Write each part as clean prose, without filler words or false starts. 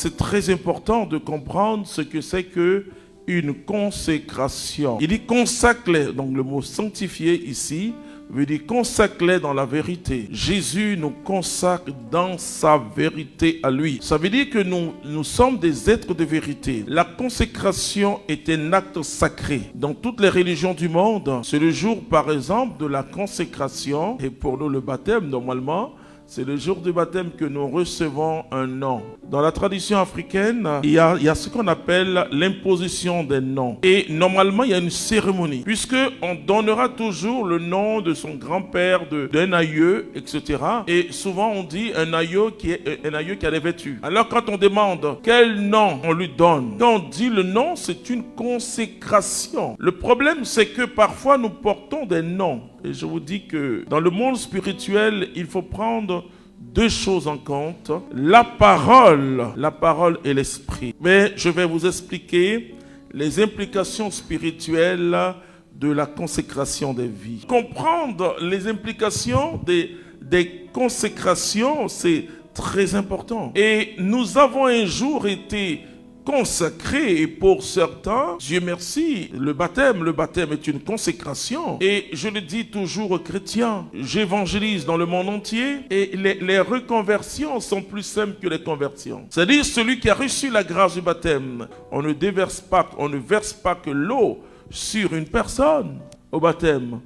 C'est très important de comprendre ce que c'est que une consécration. Il dit consacre-les, donc le mot sanctifier ici veut dire consacre-les dans la vérité. Jésus nous consacre dans sa vérité à lui. Ça veut dire que nous sommes des êtres de vérité. La consécration est un acte sacré. Dans toutes les religions du monde, c'est le jour par exemple de la consécration, et pour nous le baptême normalement, c'est le jour du baptême que nous recevons un nom. Dans la tradition africaine, il y a ce qu'on appelle l'imposition des noms. Et normalement, il y a une cérémonie. Puisqu'on donnera toujours le nom de son grand-père, d'un aïeux, etc. Et souvent, on dit un aïeux qui a des vêtus. Alors, quand on demande quel nom on lui donne, quand on dit le nom, c'est une consécration. Le problème, c'est que parfois, nous portons des noms. Et je vous dis que dans le monde spirituel, il faut prendre deux choses en compte. La parole et l'esprit. Mais je vais vous expliquer les implications spirituelles de la consécration des vies. Comprendre les implications des consécrations, c'est très important. Et nous avons un jour été consacré, et pour certains, Dieu merci, le baptême est une consécration. Et je le dis toujours aux chrétiens, j'évangélise dans le monde entier, et les reconversions sont plus simples que les conversions. C'est-à-dire celui qui a reçu la grâce du baptême, on ne verse pas que l'eau sur une personne au baptême.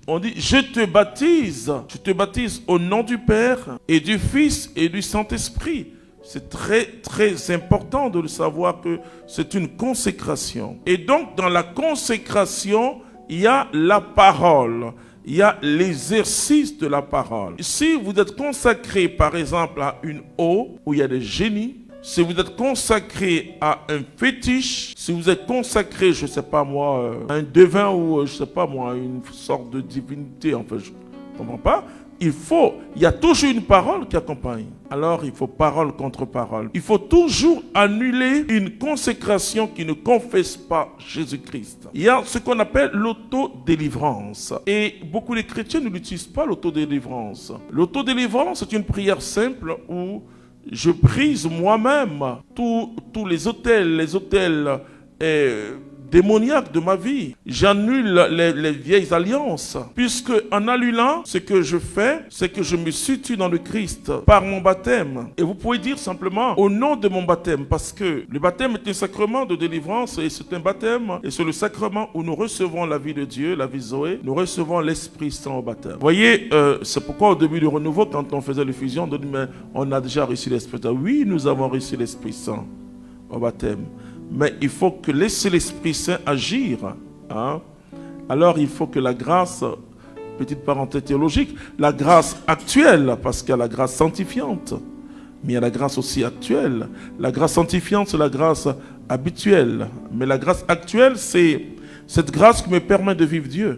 On dit, je te baptise au nom du Père et du Fils et du Saint-Esprit. C'est très, très important de le savoir que c'est une consécration. Et donc, dans la consécration, il y a la parole. Il y a l'exercice de la parole. Si vous êtes consacré, par exemple, à une eau où il y a des génies, si vous êtes consacré à un fétiche, si vous êtes consacré, je ne sais pas moi, à un devin ou, je ne sais pas moi, une sorte de divinité, enfin, je ne comprends pas. Il y a toujours une parole qui accompagne. Alors, il faut parole contre parole. Il faut toujours annuler une consécration qui ne confesse pas Jésus-Christ. Il y a ce qu'on appelle l'autodélivrance. Et beaucoup de chrétiens ne l'utilisent pas, l'autodélivrance. L'autodélivrance, c'est une prière simple où je brise moi-même tous les autels démoniaque de ma vie. J'annule les vieilles alliances. Puisque en annulant, ce que je fais, c'est que je me situe dans le Christ par mon baptême. Et vous pouvez dire simplement au nom de mon baptême, parce que le baptême est un sacrement de délivrance et c'est un baptême et c'est le sacrement où nous recevons la vie de Dieu, la vie Zoé, nous recevons l'Esprit Saint au baptême. Vous voyez, c'est pourquoi au début du renouveau, quand on faisait l'effusion, on dit mais on a déjà reçu l'Esprit Saint. Oui, nous avons reçu l'Esprit Saint au baptême. Mais il faut que laisser l'Esprit Saint agir. Hein? Alors il faut que la grâce, petite parenthèse théologique, la grâce actuelle, parce qu'il y a la grâce sanctifiante, mais il y a la grâce aussi actuelle. La grâce sanctifiante, c'est la grâce habituelle. Mais la grâce actuelle, c'est cette grâce qui me permet de vivre Dieu.